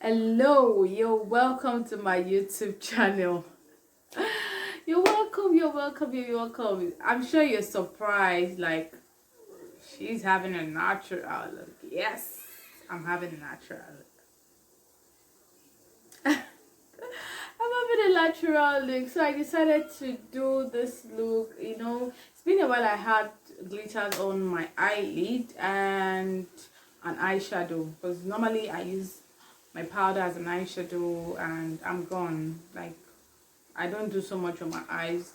Hello, you're welcome to my YouTube channel. You're welcome, you're welcome. I'm sure you're surprised, like, she's having a natural look. Yes, I'm having a natural look. I'm having a natural look, so I decided to do this look. It's been a while. I had glitters on my eyelid and an eyeshadow, because normally I use my powder as an eyeshadow and I'm gone. Like, I don't do so much on my eyes.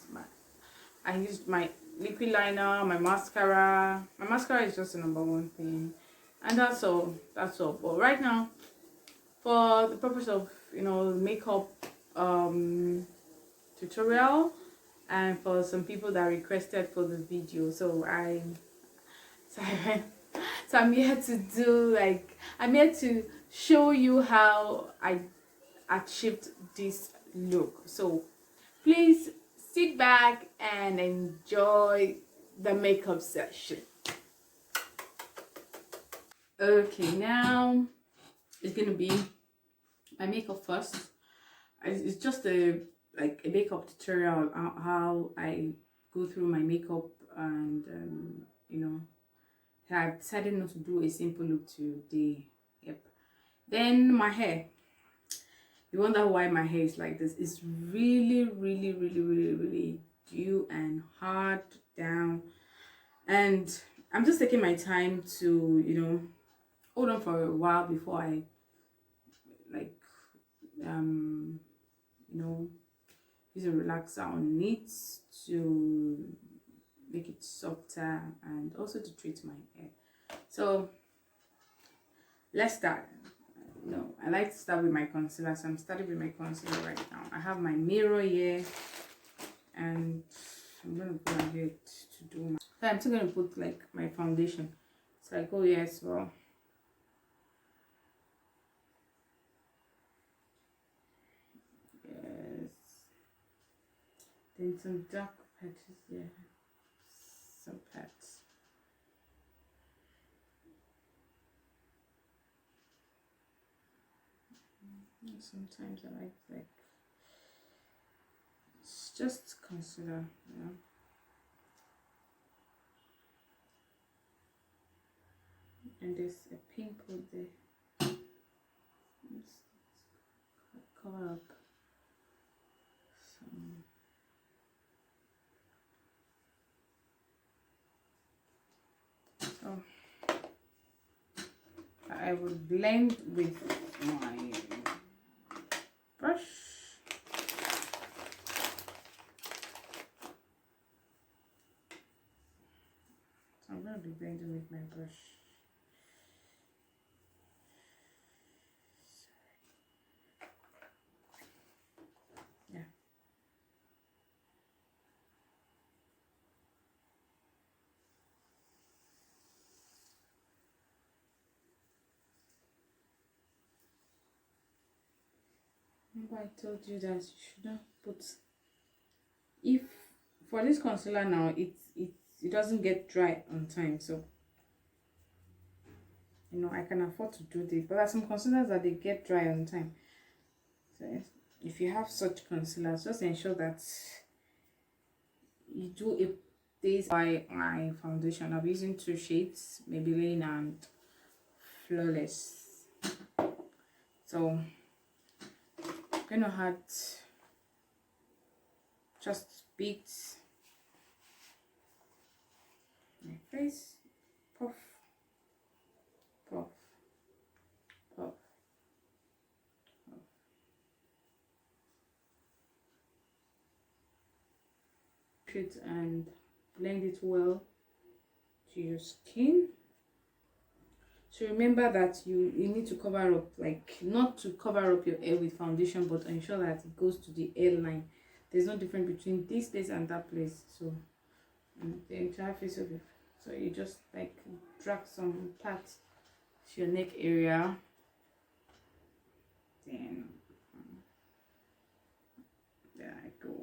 I used my liquid liner, my mascara. My mascara is just the number one thing, and that's all. But right now, for the purpose of makeup tutorial, and for some people that requested for the video, so I'm here to do, like, I'm here to show you how I achieved this look. So please sit back and enjoy the makeup session. Okay, now it's gonna be my makeup first. It's just a makeup tutorial, how I go through my makeup, and I've decided not to do a simple look today. Yep. Then my hair. You wonder why my hair is like this. It's really due and hard down, and I'm just taking my time to hold on for a while before I like use a relaxer on it to make it softer and also to treat my hair. So let's start. I like to start with my concealer, so I'm starting with my concealer right now. I have my mirror here, and I'm gonna go ahead to do my. So I'm still gonna put like my foundation. So I go here as well. Yes. Then some dark patches here. Some patches. Sometimes I like it's just concealer, and there's a pimple there. Let's cover up some. So I will blend with my brush. So I'm going to be blending with my brush. Yeah. Remember I told you that you should not put, if for this concealer now, it doesn't get dry on time, so I can afford to do this. But there are some concealers that they get dry on time. So if you have such concealers, just ensure that you do a this by my foundation. I'm using two shades, Maybelline and Flawless. So I'm gonna add just bits my face, puff, puff, puff, puff. It and blend it well to your skin. So remember that you need to cover up, like, not to cover up your hair with foundation, but ensure that it goes to the hairline. There's no difference between this place and that place. So the entire face of it. So you just like drag some parts to your neck area. Then there I go.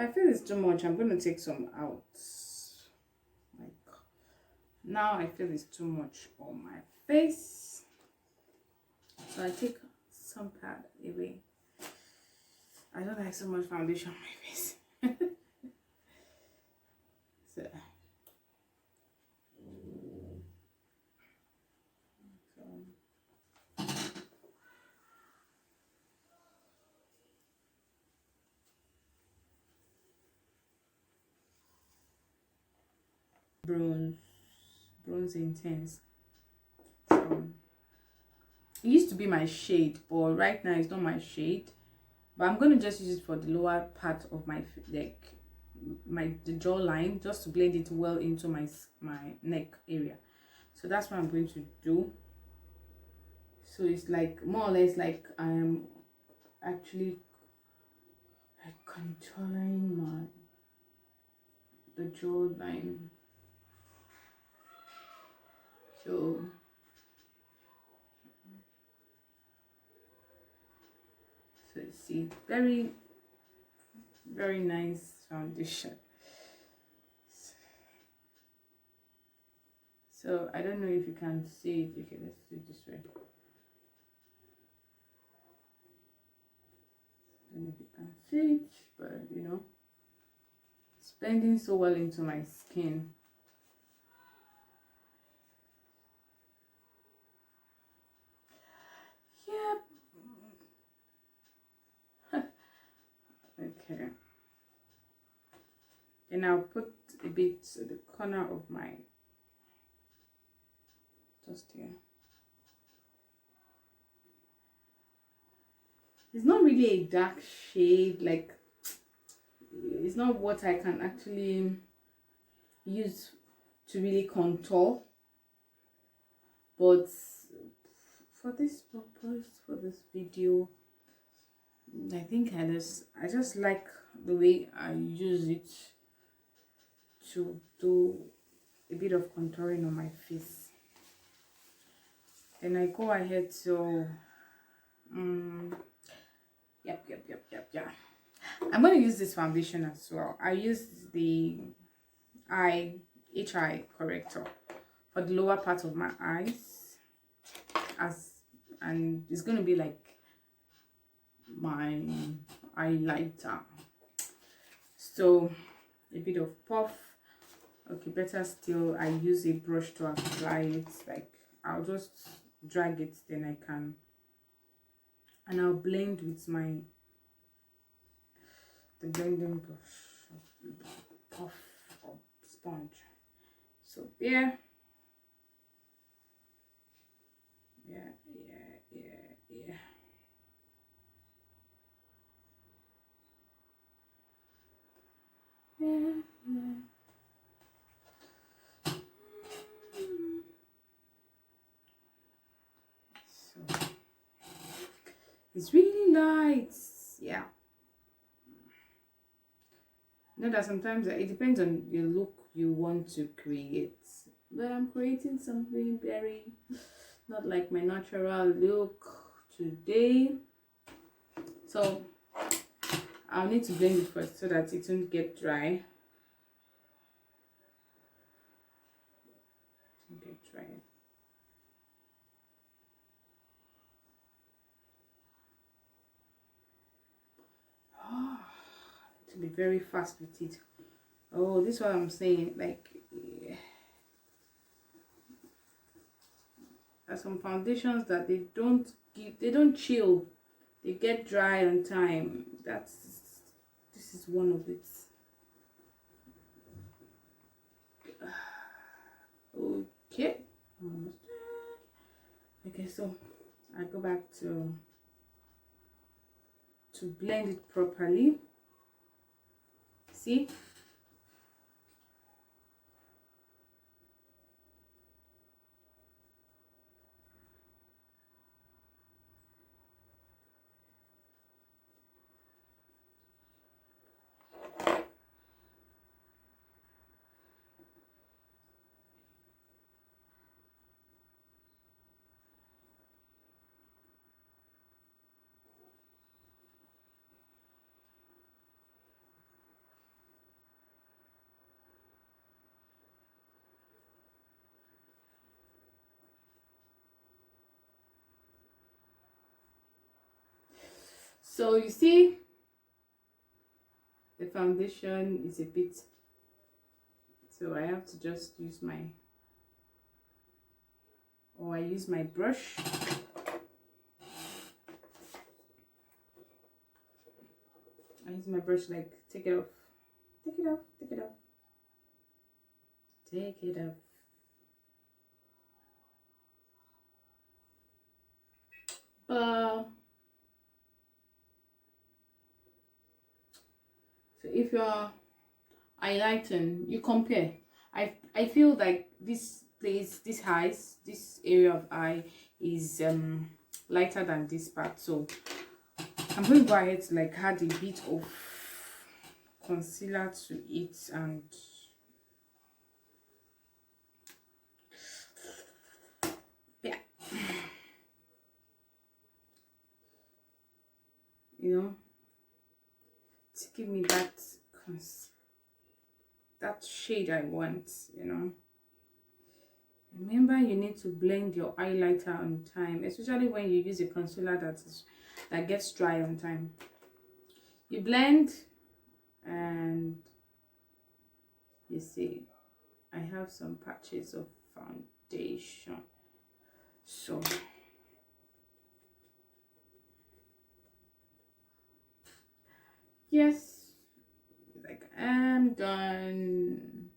I feel it's too much, I'm going to take some out. Like, now I feel it's too much on my face. So I take some pad away. I don't like so much foundation on my face. So, bronze intense. So it used to be my shade, but right now it's not my shade. But I'm going to just use it for the lower part of my, like, the jawline, just to blend it well into my neck area. So that's what I'm going to do. So it's like more or less like I am actually like contouring the jawline. So see, very nice foundation. So I don't know if you can see it. Okay, let's do it this way. I don't know if you can see it, but you know, it's blending so well into my skin. Yep. Okay. And I'll put a bit at the corner of my, just here. It's not really a dark shade, like it's not what I can actually use to really contour, but for this purpose, for this video, I think I just like the way I use it to do a bit of contouring on my face. Then I go ahead to yeah, I'm going to use this foundation as well. I use the HI corrector for the lower part of my eyes, and it's going to be like my highlighter. So a bit of puff. Okay, better still, I use a brush to apply it. Like, I'll just drag it, then I can, and I'll blend with the blending brush, puff or sponge. So yeah. So it's really light. Yeah. You know that sometimes it depends on the look you want to create. But I'm creating something very not like my natural look today. So I'll need to blend it first so that it won't get dry. To be very fast with it. Oh, this is what I'm saying. Like, there's some foundations that they don't chill. They get dry on time. This is one of it. Okay. Okay, so I go back to blend it properly. See? So you see, the foundation is a bit, so I have to just use my, or I use my brush. I use my brush, like, take it off, take it off, take it off, take it off. So if you're highlighting, you compare. I feel like this place, this eyes, this area of eye is lighter than this part, so I'm going to go ahead to like add a bit of concealer to it, and yeah, you know, to give me that shade I want, you know. Remember, you need to blend your highlighter on time, especially when you use a concealer that gets dry on time. You blend, and you see I have some patches of foundation, so yes, like I'm done.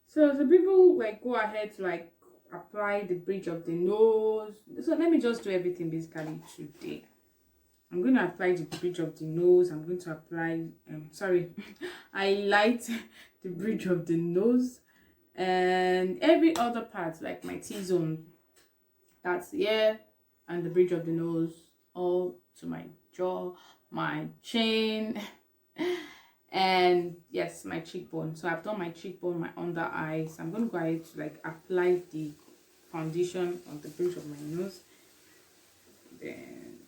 So the people like go ahead to like apply the bridge of the nose. So let me just do everything basically today. I'm going to apply the bridge of the nose. I'm going to apply highlight the bridge of the nose, and every other part, like my T-zone, that's here, and the bridge of the nose, all to my jaw, my chin, and yes, my cheekbone. So I've done my cheekbone, my under eyes. I'm going to go ahead to like apply the foundation on the bridge of my nose, then,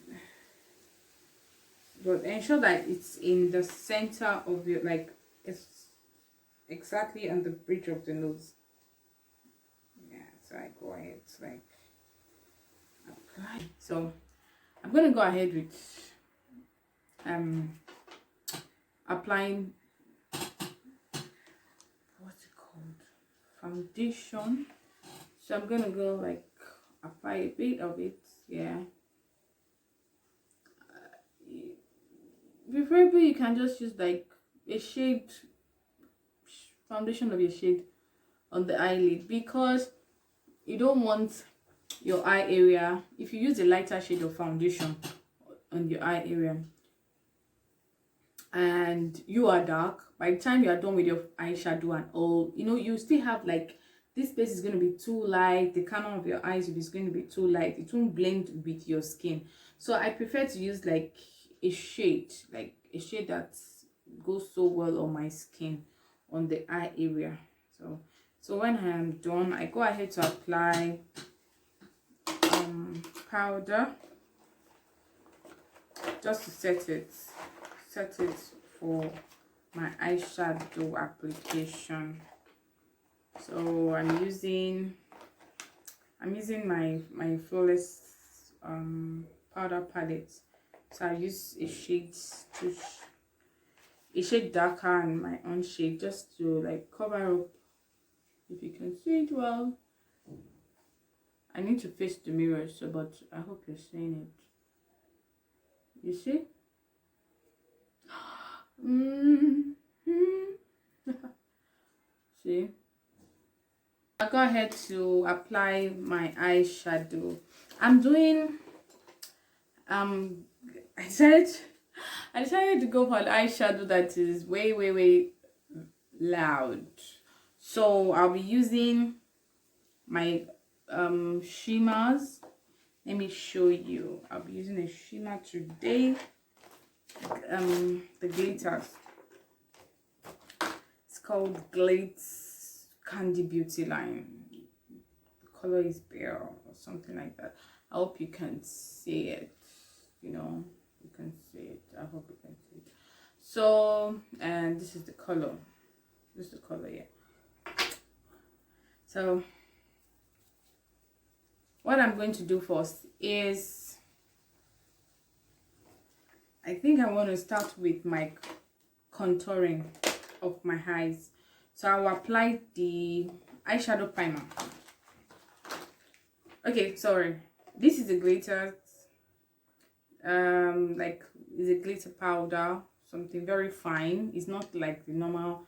but ensure that it's in the center of your, like, it's exactly on the bridge of the nose. Yeah, so I go ahead to like apply. So I'm going to go ahead with applying, what's it called, foundation. So I'm gonna go like apply a bit of it, yeah. Preferably you can just use like a shade foundation of your shade on the eyelid, because you don't want your eye area, if you use a lighter shade of foundation on your eye area and you are dark, by the time you are done with your eyeshadow and all, you know, you still have like, this space is going to be too light, the corner of your eyes is going to be too light, it won't blend with your skin. So I prefer to use like a shade that goes so well on my skin, on the eye area. So when I am done, I go ahead to apply powder just to set it for my eyeshadow application. So I'm using my Flawless powder palette. So I use a shade darker and my own shade, just to like cover up, if you can see it well. I need to face the mirror, so, but I hope you're seeing it. You see? See? I go ahead to apply my eyeshadow. I'm doing I decided to go for an eyeshadow that is way loud. So I'll be using my shimmers. Let me show you. I'll be using a shimmer today. The glitters. It's called Glitz Candy Beauty Line. The color is bare or something like that. I hope you can see it. You know, you can see it. I hope you can see it. So, and this is the color. This is the color, yeah. So what I'm going to do first is I think I want to start with my contouring of my eyes. So I'll apply the eyeshadow primer. Okay, sorry. This is a glitter. Like it's a glitter powder, something very fine. It's not like the normal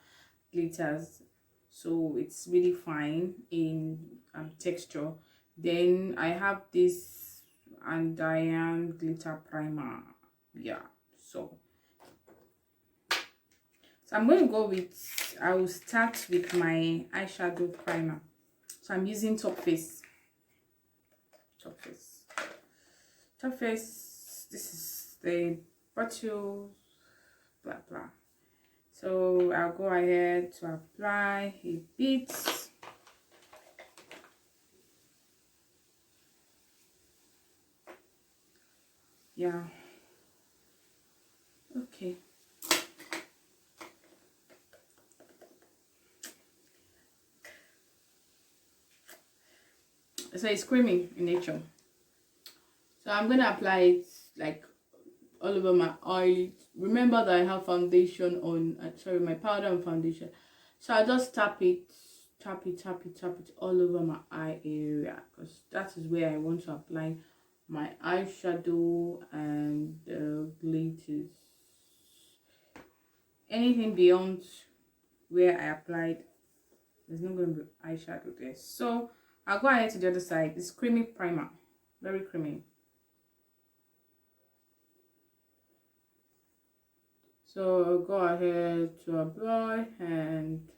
glitters, so it's really fine in texture. Then I have this Andian glitter primer. Yeah, so I'm going to go with, I will start with my eyeshadow primer. So I'm using Top Face. This is the bottle, blah blah. So I'll go ahead to apply a bit. Yeah. Okay. So it's creamy in nature. So I'm gonna apply it like all over my eyelid. Remember that I have foundation on, sorry, my powder and foundation. So I just tap it all over my eye area, because that is where I want to apply my eyeshadow and glitters. Anything beyond where I applied, there's not going to be eyeshadow there. So I'll go ahead to the other side. It's creamy primer, very creamy. So I'll go ahead to apply, and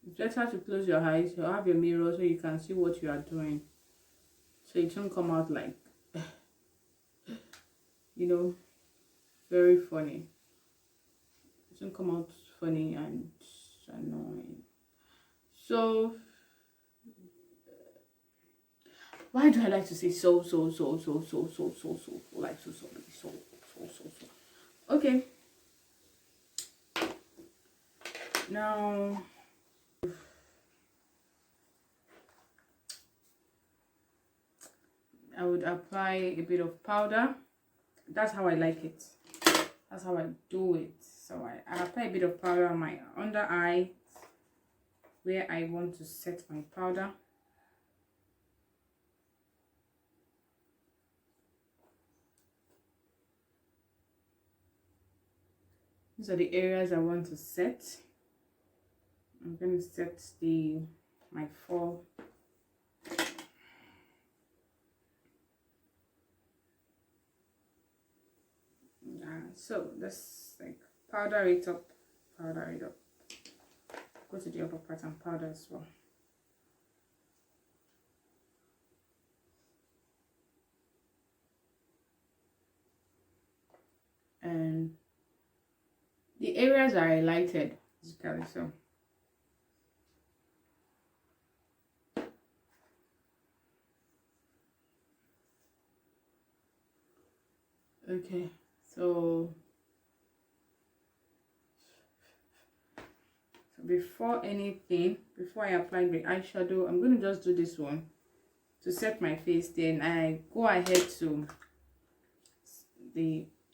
it's better to close your eyes. You have your mirror so you can see what you are doing, so it won't come out like you know, very funny. It won't come out funny and annoying. So why do I like to say so like so. Okay, now I would apply a bit of powder. That's how I like it. That's how I do it. So I apply a bit of powder on my under eye where I want to set my powder. These are the areas I want to set. I'm going to set my four. So let's like powder it up. Go to the upper part and powder as well. And the areas are highlighted, basically. So okay, so before I apply the eyeshadow, I'm going to just do this one to set my face. Then I go ahead to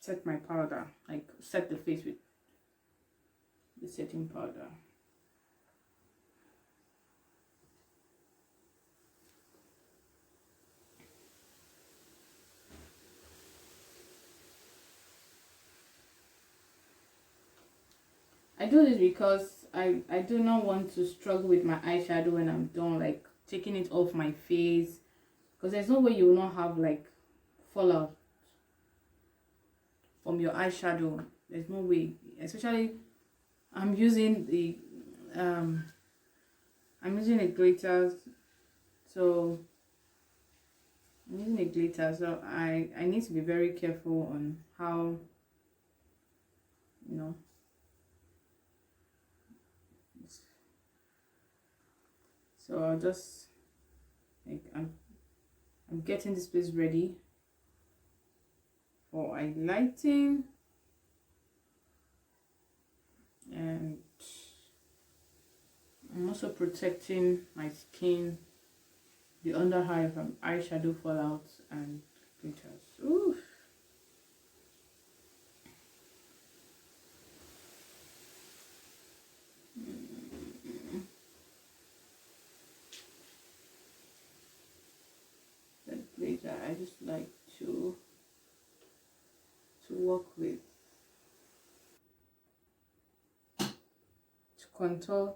set my powder, like set the face with the setting powder. I do this because I do not want to struggle with my eyeshadow when I'm done, like taking it off my face, because there's no way you will not have like fallout from your eyeshadow. There's no way, especially I'm using the glitter, so I need to be very careful on how, you know. So I'll just like I'm getting this place ready for highlighting, and I'm also protecting my skin, the under eye from eyeshadow fallout and glitters. Oof. work with to contour.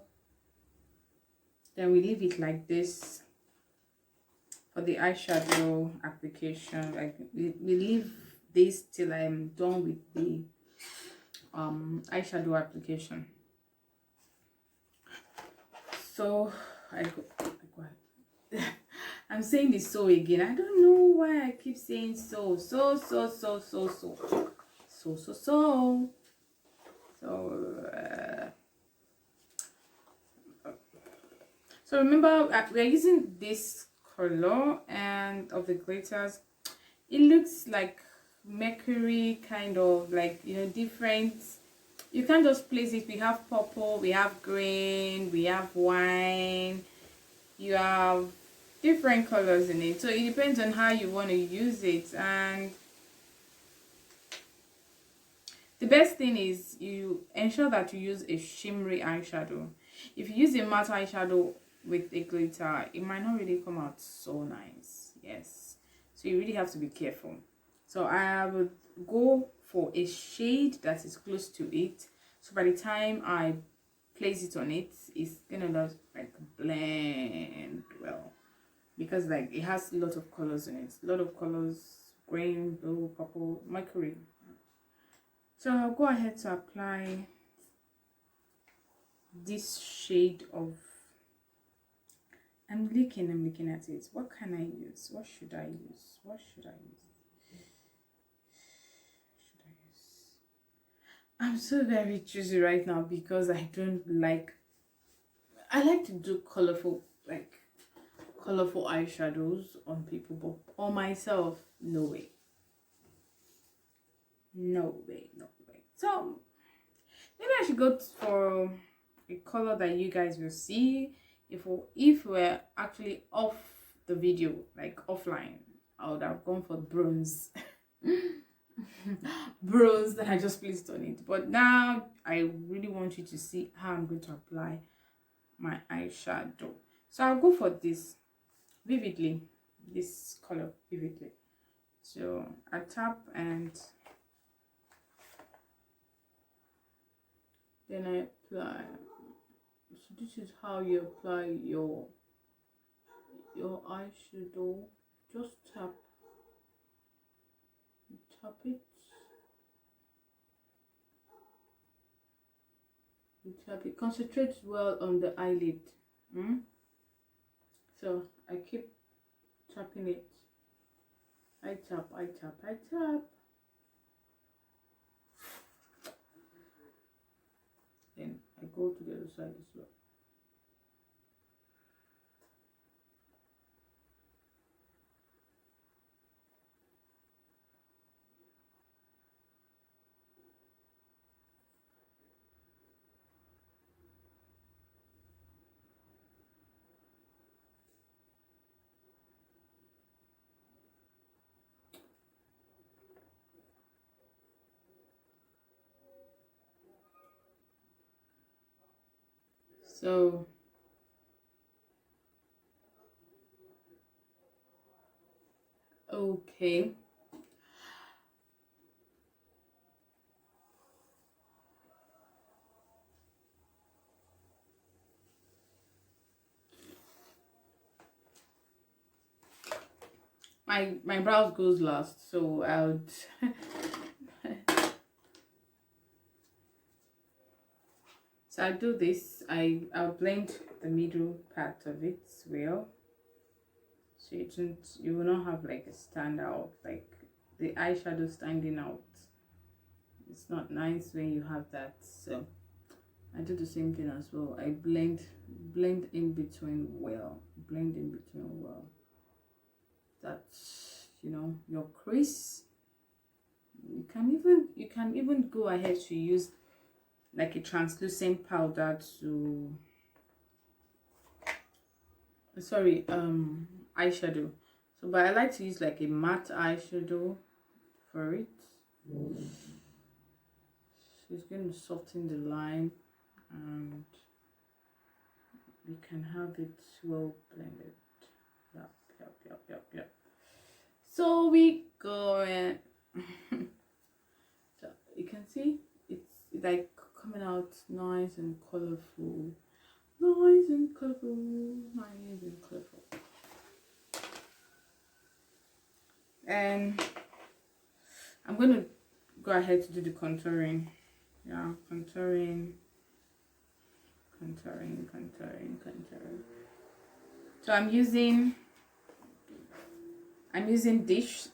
Then we leave it like this for the eyeshadow application. Like we leave this till I'm done with the eyeshadow application. So I go I'm saying this so again. I don't know why I keep saying so. So remember, we are using this color and of the glitters. It looks like mercury, kind of like, you know, different. You can't just place it. We have purple, we have green, we have wine. You have different colors in it, so it depends on how you want to use it. And the best thing is you ensure that you use a shimmery eyeshadow. If you use a matte eyeshadow with a glitter, it might not really come out so nice. Yes, so you really have to be careful. So I would go for a shade that is close to it, so by the time I place it on it, it's gonna look like blend well, because like it has a lot of colors in it, a lot of colors: green, blue, purple, mercury. So I'll go ahead to apply this shade of, I'm looking at it. What can I use? What should I use? I'm so very choosy right now because I like to do colorful eyeshadows on people, but on myself, no way. So maybe I should go for a color that you guys will see if we're actually off the video, like offline. I would have gone for bronze. Bronze that I just placed on it, but now I really want you to see how I'm going to apply my eyeshadow. So I'll go for this color vividly. So I tap and then I apply. So this is how you apply your eyeshadow. Just tap it. Concentrate well on the eyelid. So I keep tapping it. I tap. Then I go to the other side as well. So okay, my brows goes last, so I'll so I'll do this. I'll blend the middle part of it well, so you will not have like a standout, like the eyeshadow standing out. It's not nice when you have that. So I do the same thing as well. I blend in between well, that, you know, your crease. You can even go ahead to use like a translucent powder to eyeshadow. So but I like to use like a matte eyeshadow for it. So it's going to soften the line and we can have it well blended. Yep. So we go and It's like coming out nice and colorful. Nice and colorful. Nice and colorful. And I'm going to go ahead to do the contouring. Yeah, contouring. So I'm using this.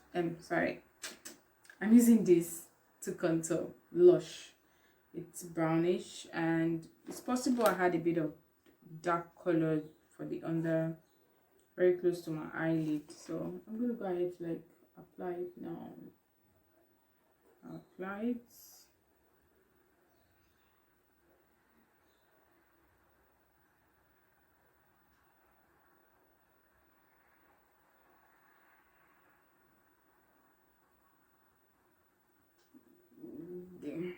I'm using this to contour. Lush. It's brownish, and it's possible I had a bit of dark color for the under, very close to my eyelid. So I'm gonna go ahead to like apply it now. Apply it. There.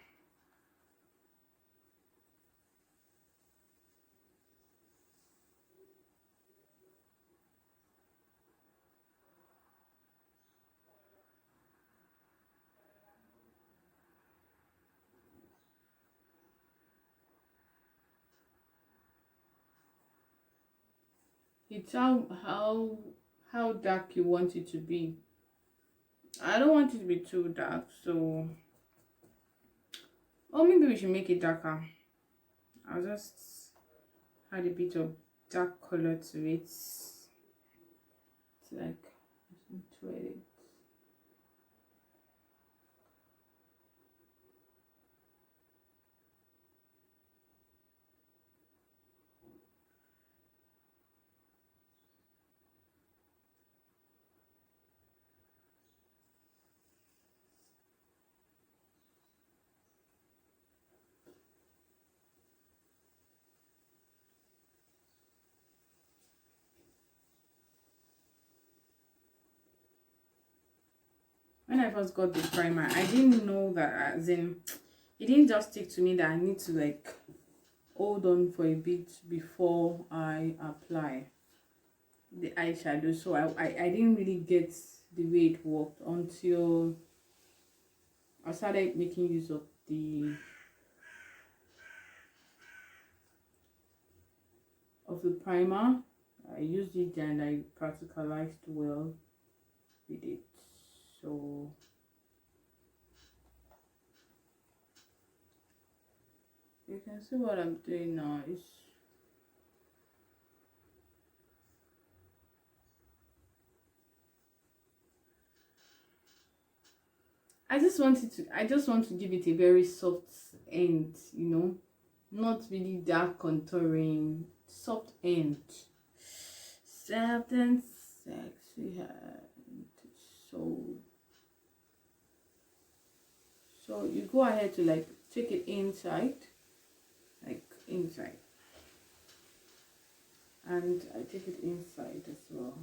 It's how dark you want it to be. I don't want it to be too dark, so or maybe we should make it darker. I'll just add a bit of dark color to it. It's like into it. When I first got the primer, I didn't know that, as in, it didn't just stick to me that I need to like hold on for a bit before I apply the eyeshadow. So I didn't really get the way it worked until I started making use of the primer. I used it and I practicalized well with it. So you can see what I'm doing now. I just want to give it a very soft end, you know, not really dark contouring, soft end, soft and sexy hand. So you go ahead to like take it inside, and I take it inside as well,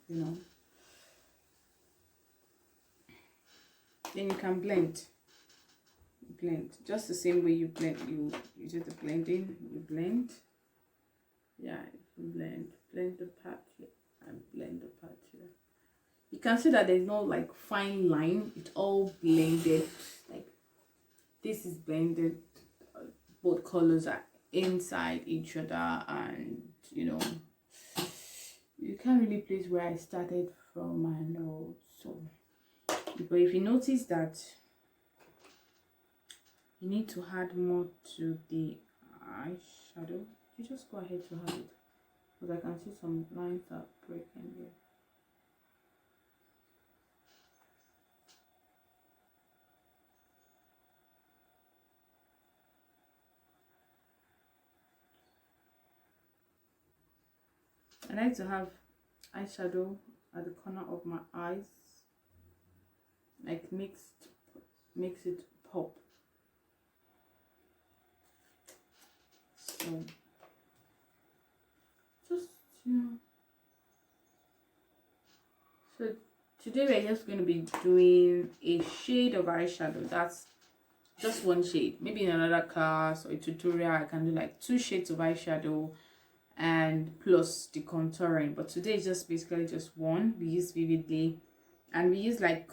you know. Then you can blend just the same way you blend. You do the blending, you blend. Yeah, you blend the part here and blend the part here. You can see that there's no like fine line. It's all blended. Like this is blended. Both colors are inside each other, and you know, you can't really place where I started from my nose. So, but if you notice that you need to add more to the eyeshadow, you just go ahead to add it, because I can see some lines are breaking here. I like to have eyeshadow at the corner of my eyes, like makes it pop. So just, you know. So today we're just going to be doing a shade of eyeshadow. That's just one shade. Maybe in another class or a tutorial I can do like 2 shades of eyeshadow and plus the contouring, but today is just basically just one. We use Vividly, and we use like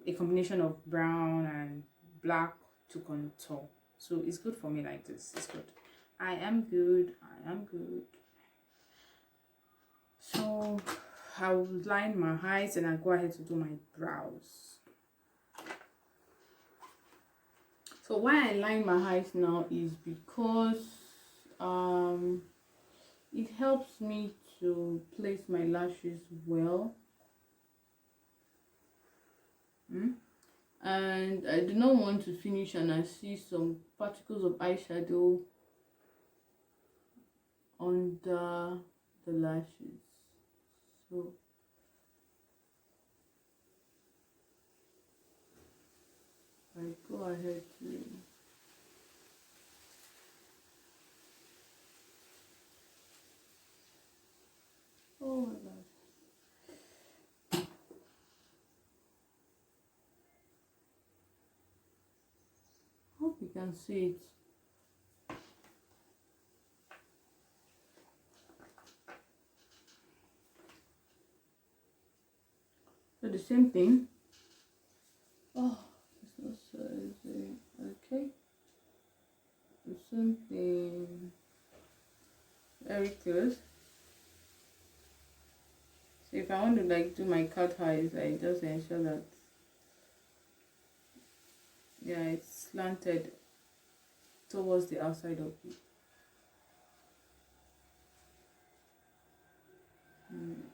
a combination of brown and black to contour. So it's good for me like this. It's good. I am good. I am good. So I'll line my eyes and I'll go ahead to do my brows. So why I line my eyes now is because it helps me to place my lashes well. And I do not want to finish and I see some particles of eyeshadow under the lashes. So I go ahead to oh my god. Hope you can see it. So the same thing. Oh, it's not so easy. Okay. The same thing. Very close. So if I want to like do my cat eyes, I just ensure that it's slanted towards the outside of it.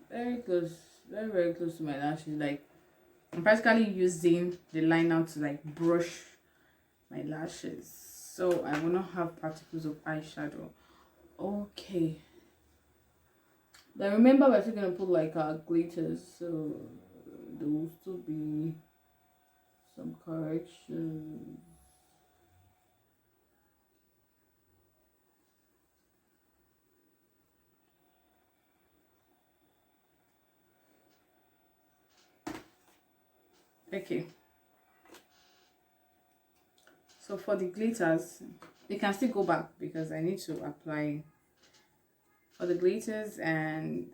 Very close, very close to my lashes. Like I'm practically using the liner to like brush my lashes, so I will not have particles of eyeshadow. Okay. Then remember, we're still gonna put like our glitters, so there will still be some corrections. Okay. So for the glitters, you can still go back because I need to apply for the glitters, and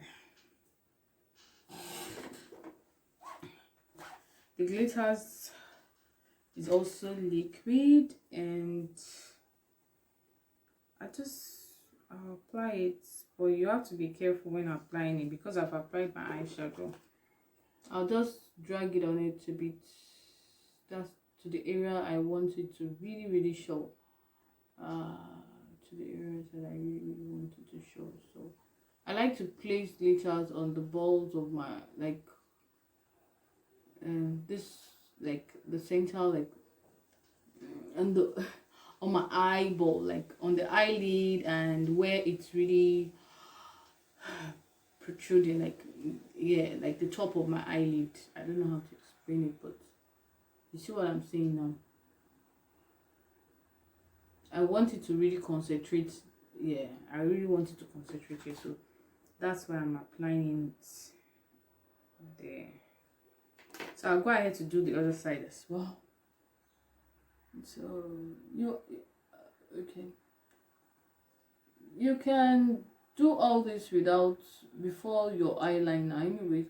the glitters is also liquid, and I'll apply it, but you have to be careful when applying it because I've applied my eyeshadow. I'll just drag it on it a bit, that's to the area I want it to really show, to the areas that I really want it to show. So I like to place glitters on the balls of my this like the center, like and the on my eyeball, like on the eyelid, and where it's really protruding, like like the top of my eyelid. I don't know how to explain it, but you see what I'm saying now. I want it to really concentrate. I really want it to concentrate here, so that's why I'm applying it there. So I'll go ahead to do the other side as well. So okay, you can do all this without before your eyeliner anyway,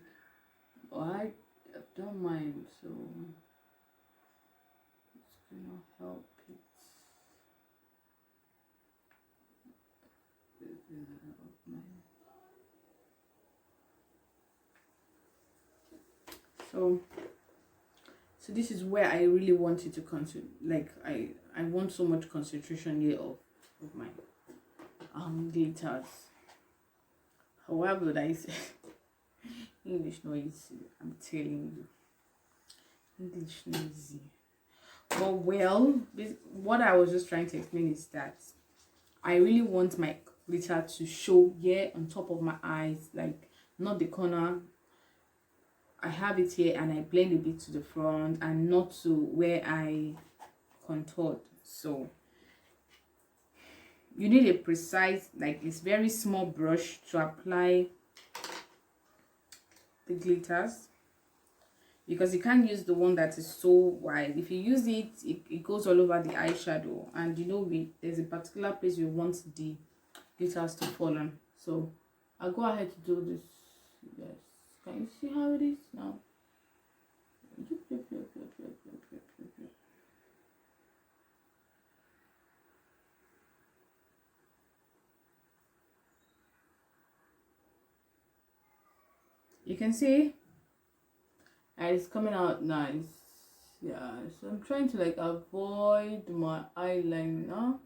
but I don't mind, so it's gonna help it. So this is where I really want it to concentrate. Like I want so much concentration here of my glitters. However, that is English no easy. I'm telling you, English no easy. But well, what I was just trying to explain is that I really want my glitter to show here on top of my eyes, like not the corner. I have it here and I blend a bit to the front and not to where I contoured. So you need a precise, like this very small brush to apply the glitters, because you can't use the one that is so wide. If you use it, it goes all over the eyeshadow, and there's a particular place we want the glitters to fall on. So I'll go ahead to do this. Yes, can you see how it is now? You can see it's coming out nice. Yeah, so I'm trying to like avoid my eyeliner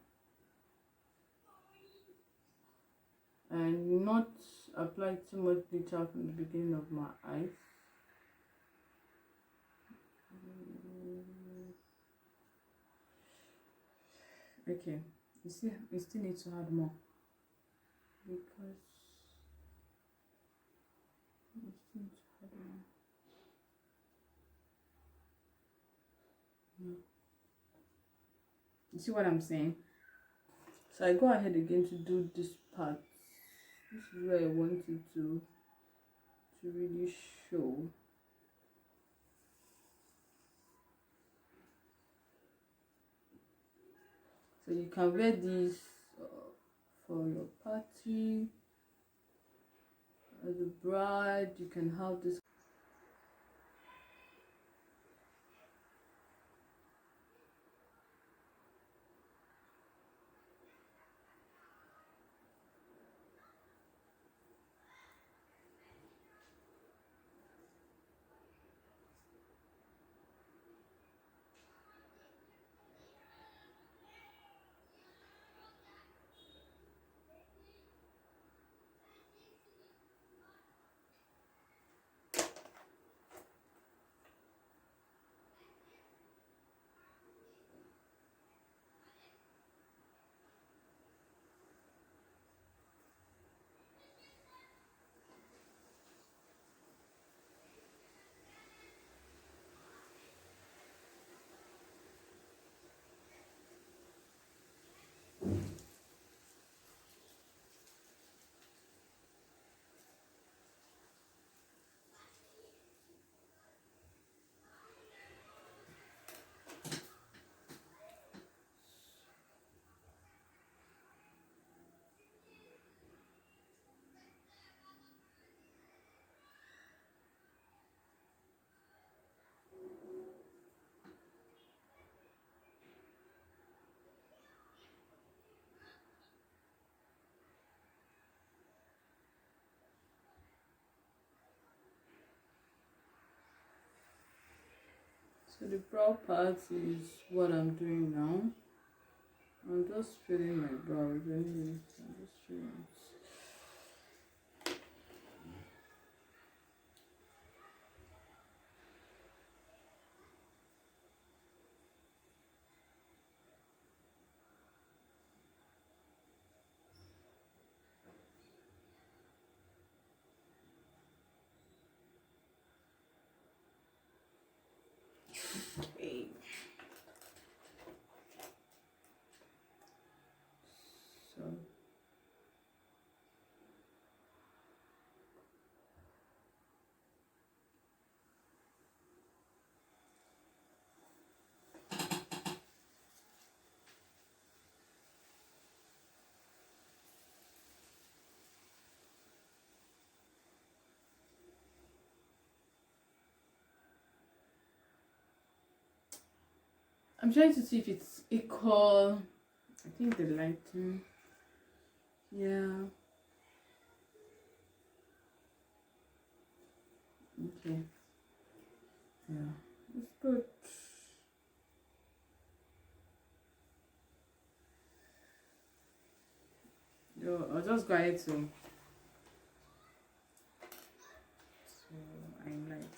and not apply too much glitter from the beginning of my eyes. Okay, you see, we still need to add more because we still need to add more. No. You see what I'm saying? So I go ahead again to do this part. This is where I wanted to really show. So you can wear this for your party as a bride. You can have this. So the brow part is what I'm doing now. I'm just filling my brows anyway. I'm just filling it. Okay. So I'm trying to see if it's equal. I think the lighting. Yeah. Okay. Yeah. It's good. Yo, I'll just go ahead to highlight it.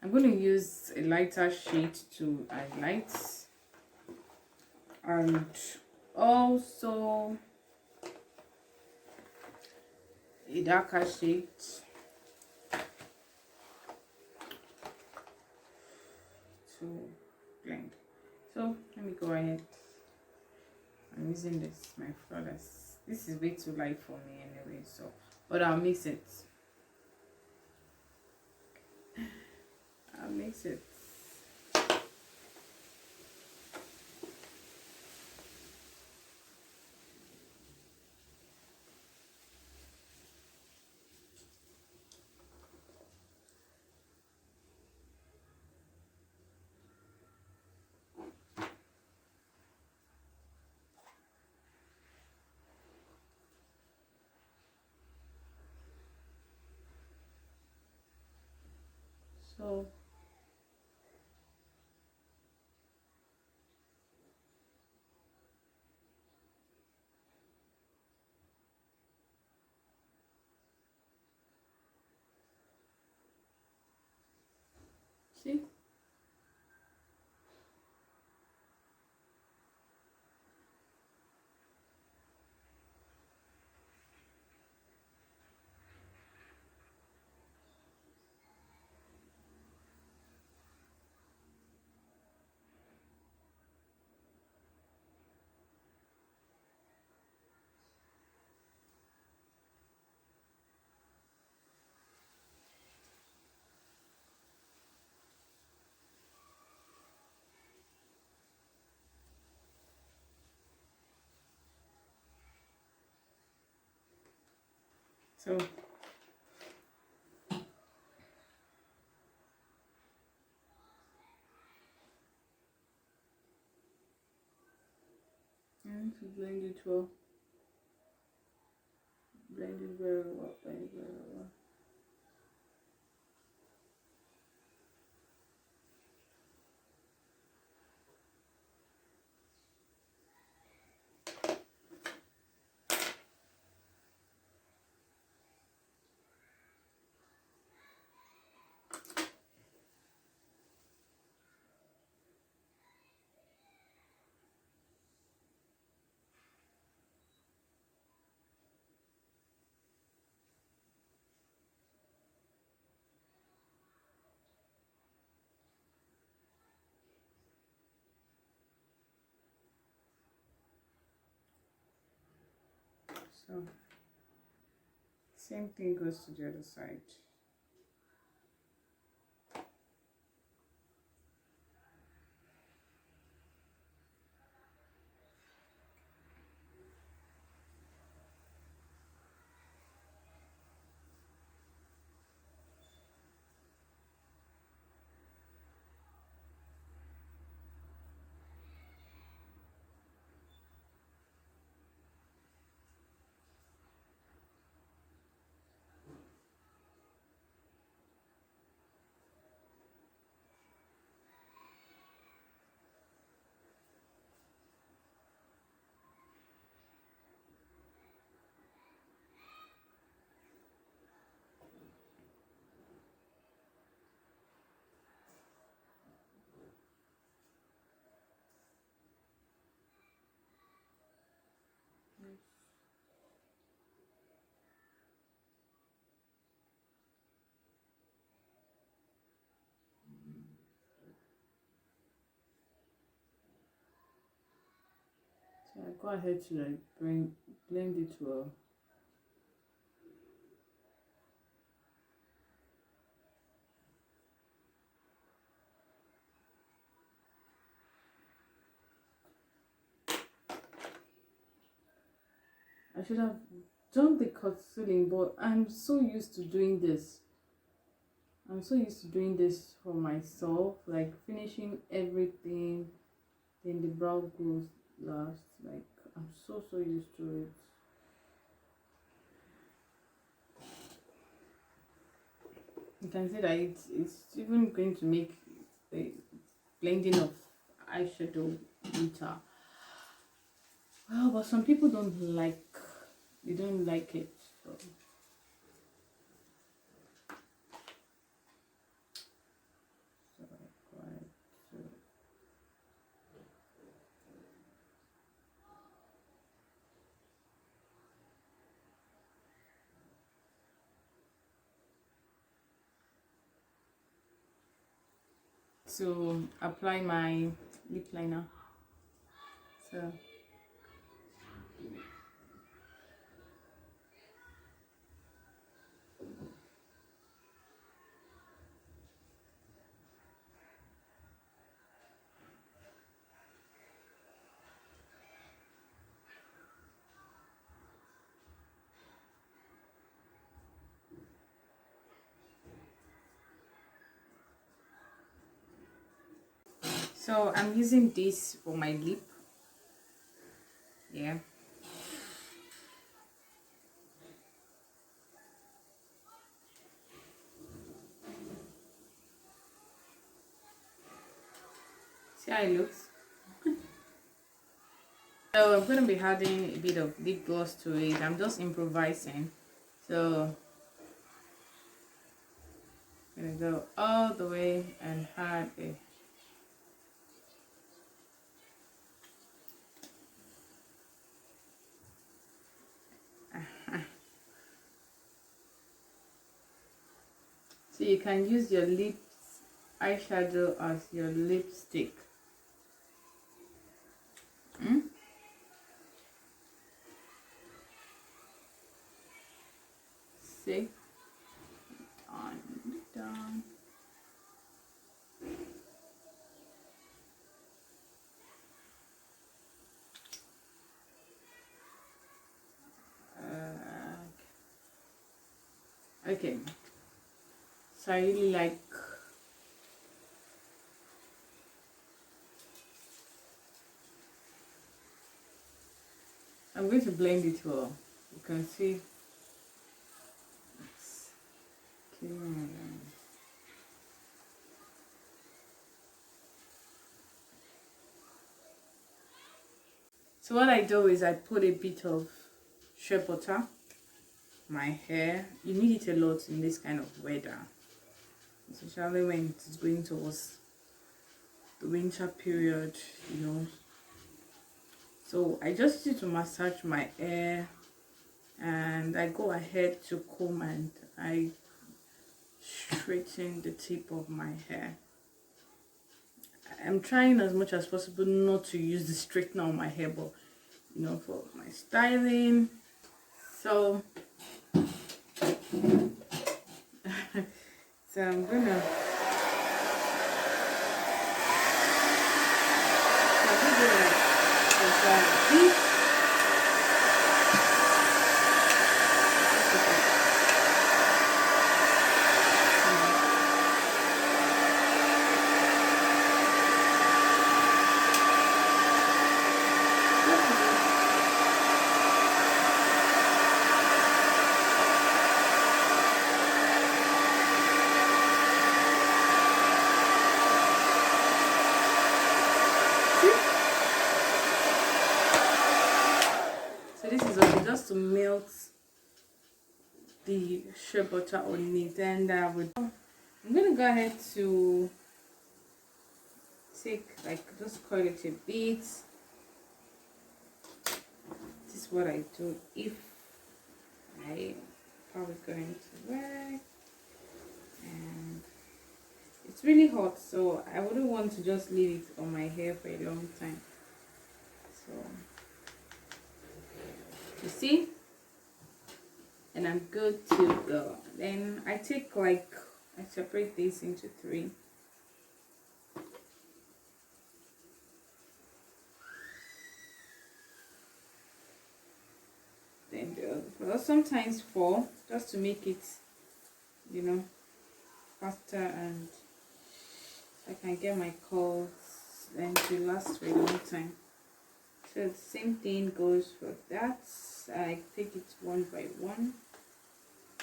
I'm going to use a lighter shade to highlight, and also a darker shade to blend. So let me go ahead. I'm using this, my flawless. This is way too light for me anyway, so but I'll mix it. I'll mix it. So see, so I need to blend it well. Blend it very well. Blend it very well. So same thing goes to the other side. So I go ahead to like blend it well. I should have done the concealing, but I'm so used to doing this. I'm so used to doing this for myself, like finishing everything, then the brow goes last. Like I'm so used to it. You can see that it's even going to make the blending of eyeshadow glitter. Well, but some people they don't like it. So. To apply my lip liner. So I'm using this for my lip. Yeah. See how it looks. So I'm going to be adding a bit of lip gloss to it. I'm just improvising. So I'm going to go all the way and add a so you can use your lips eyeshadow as your lipstick. See? Done. Okay. So I really like I'm going to blend it well. You can see it's so what I do is I put a bit of shea butter my hair. You need it a lot in this kind of weather, especially when it's going towards the winter period, you know. So I just need to massage my hair, and I go ahead to comb and I straighten the tip of my hair. I'm trying as much as possible not to use the straightener on my hair, but you know, for my styling. So so I'm gonna this. This is also just to melt the shea butter on it, and I'm gonna go ahead to take just coil it a bit. This is what I do if I probably going to work, and it's really hot, so I wouldn't want to just leave it on my hair for a long time. So you see, and I'm good to go. Then I take I separate this into 3. Then well, sometimes 4, just to make it, you know, faster, and I can get my curls and to last for a long time. So the same thing goes for that. I take it one by one,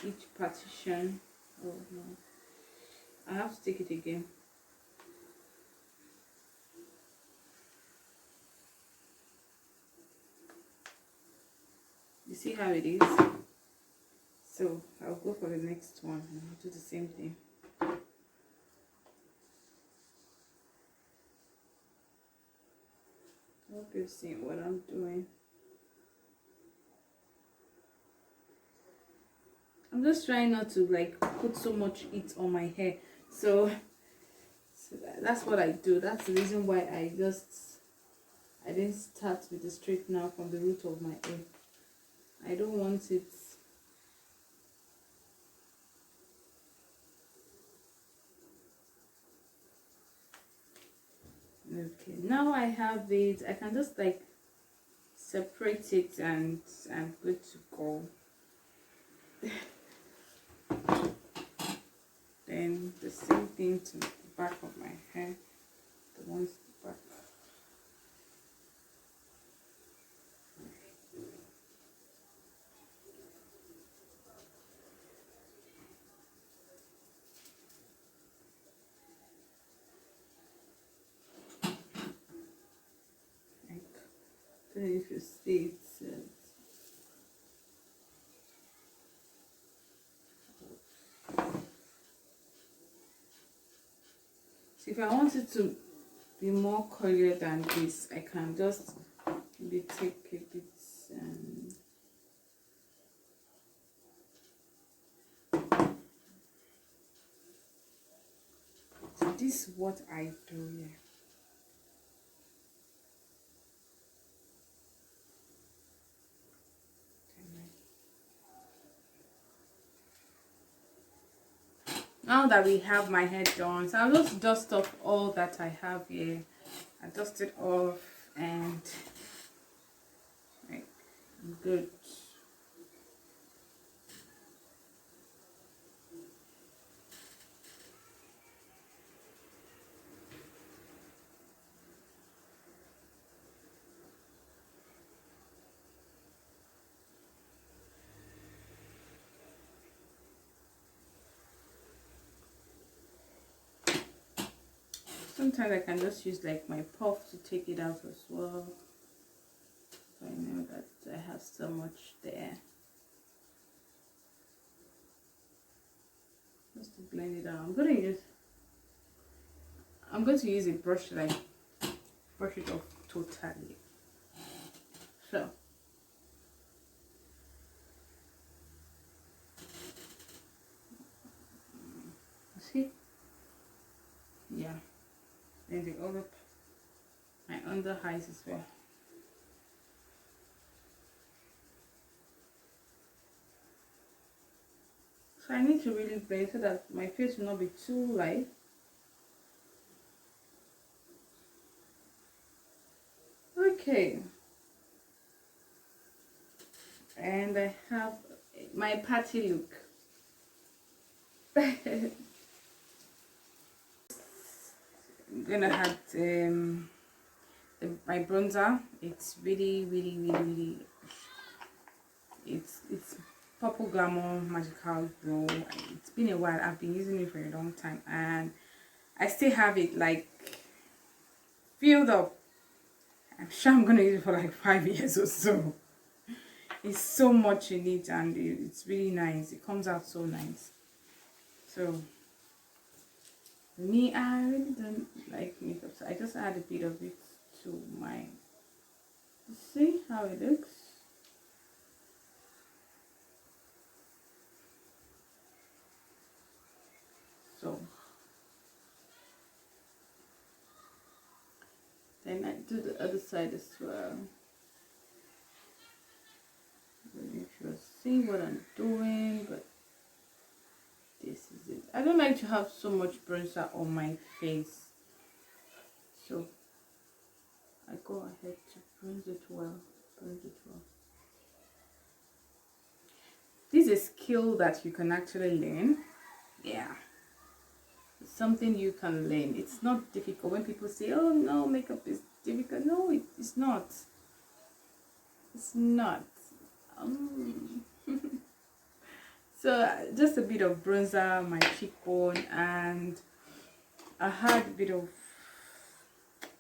each partition. Oh no, I have to take it again. You see how it is? So I'll go for the next one and I'll do the same thing. I hope you're seeing what I'm doing. I'm just trying not to put so much heat on my hair. So that's what I do. That's the reason why I didn't start with the straightener from the root of my hair. I don't want it. Okay, now I have it. I can just separate it and I'm good to go. Then the same thing to the back of my hair, the ones at the back. don't know if you see it. So if I want it to be more curlier than this, I can just maybe take a bit and so this is what I do here. Now that we have my hair done, so I'll just dust off all that I have here. I dust it off and like good. Sometimes I can just use like my puff to take it out as well. I know that I have so much there. Just to blend it out. I'm going to use a brush, like brush it off totally. So see? Yeah. Then the other, my under eyes as well. So I need to really blend so that my face will not be too light. Okay. And I have my party look. I'm gonna have my bronzer. It's really it's Purple Glamour Magical Glow. It's been a while. I've been using it for a long time and I still have it like filled up. I'm sure I'm gonna use it for like 5 years or so. It's so much in it and it's really nice. It comes out so nice. So me, I really don't like makeup, so I just add a bit of it to my, see how it looks. So then I do the other side as well. I don't know if you'll see what I'm doing, but this is it. I don't like to have so much bronzer on my face, so I go ahead to bronze it well. This is a skill that you can actually learn. Yeah, it's something you can learn. It's not difficult. When people say, oh no, makeup is difficult, no, it's not. It's not. So just a bit of bronzer, my cheekbone, and I had a bit of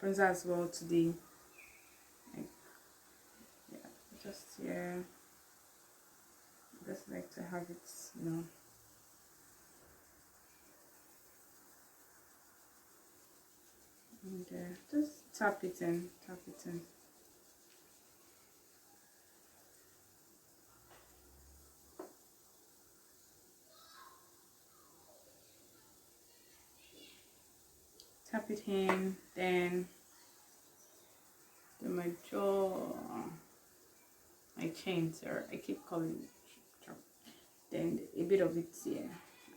bronzer as well today. Like, yeah, just here. Just like to have it, you know. And just tap it in. Tap it in, then my jaw, my chin, sir. I keep calling it jaw. Then a bit of it here.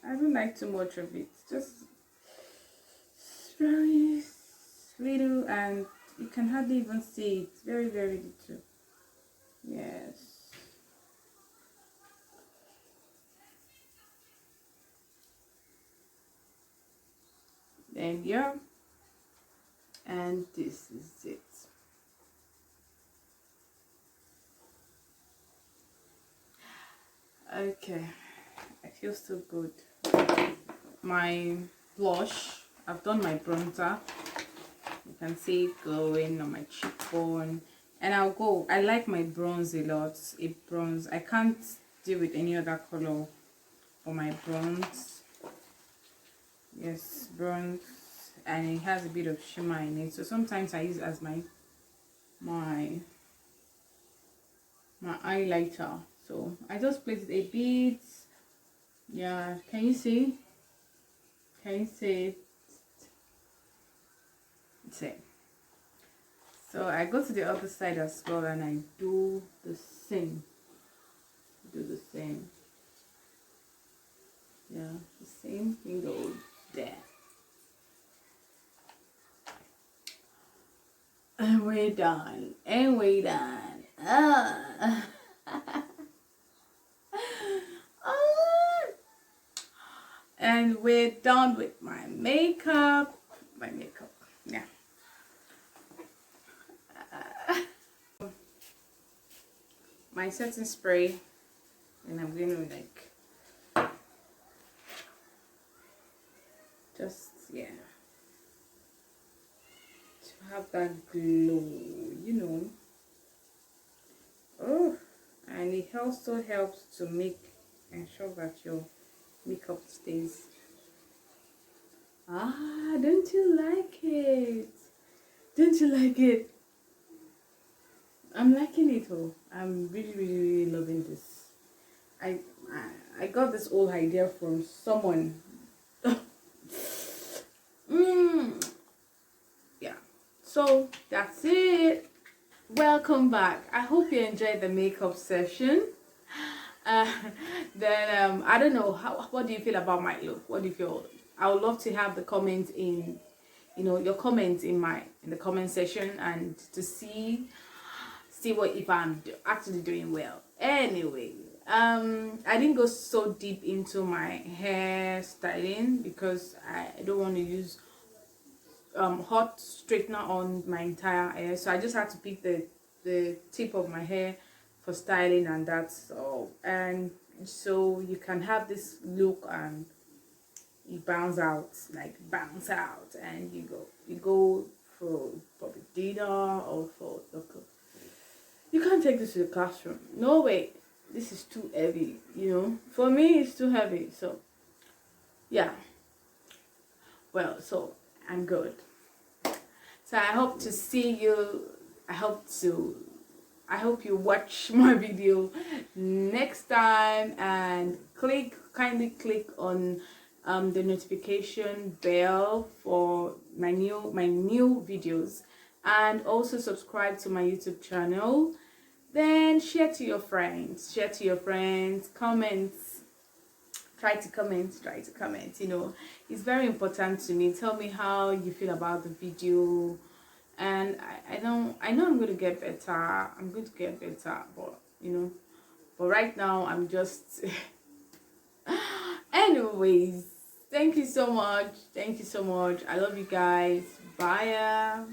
I don't like too much of it. Just very little, and you can hardly even see it. Very little. Yes. Then yeah, and this is it. Okay, I feel so good. My blush, I've done my bronzer. You can see it going on my cheekbone, And I like my bronze a lot. A bronze. I can't deal with any other color for my bronze. Yes, bronze. And it has a bit of shimmer in it. So sometimes I use it as my highlighter. So I just place it a bit. Yeah, can you see? Can you see it? See. So I go to the other side as well and I do the same. Yeah, the same thing goes there. And we're done. Ah. And we're done with my makeup. Yeah. My setting spray, and I'm going to like just, yeah, to have that glow, you know. Oh, and it also helps to ensure that your makeup stays. Don't you like it? Don't you like it? I'm liking it all. I'm really loving this. I got this whole idea from someone. Yeah. So that's it. Welcome back. I hope you enjoyed the makeup session. Then I don't know what do you feel about my look? What do you feel? I would love to have the comments in, your comments in the comment section, and to see what if I'm actually doing well. Anyway, I didn't go so deep into my hair styling because I don't want to use hot straightener on my entire hair, so I just had to pick the tip of my hair for styling, and that's all. And so you can have this look and you bounce out, and you go for the dinner or for the cook. You can't take this to the classroom. No way. This is too heavy, For me, it's too heavy. So, yeah. Well, so I'm good. So I hope to see you. I hope you watch my video next time, and kindly click on the notification bell for my new videos, and also subscribe to my YouTube channel. Then share to your friends, comments, try to comment, it's very important to me. Tell me how you feel about the video, and I know I'm going to get better, but right now I'm just anyways, thank you so much, I love you guys. Bye.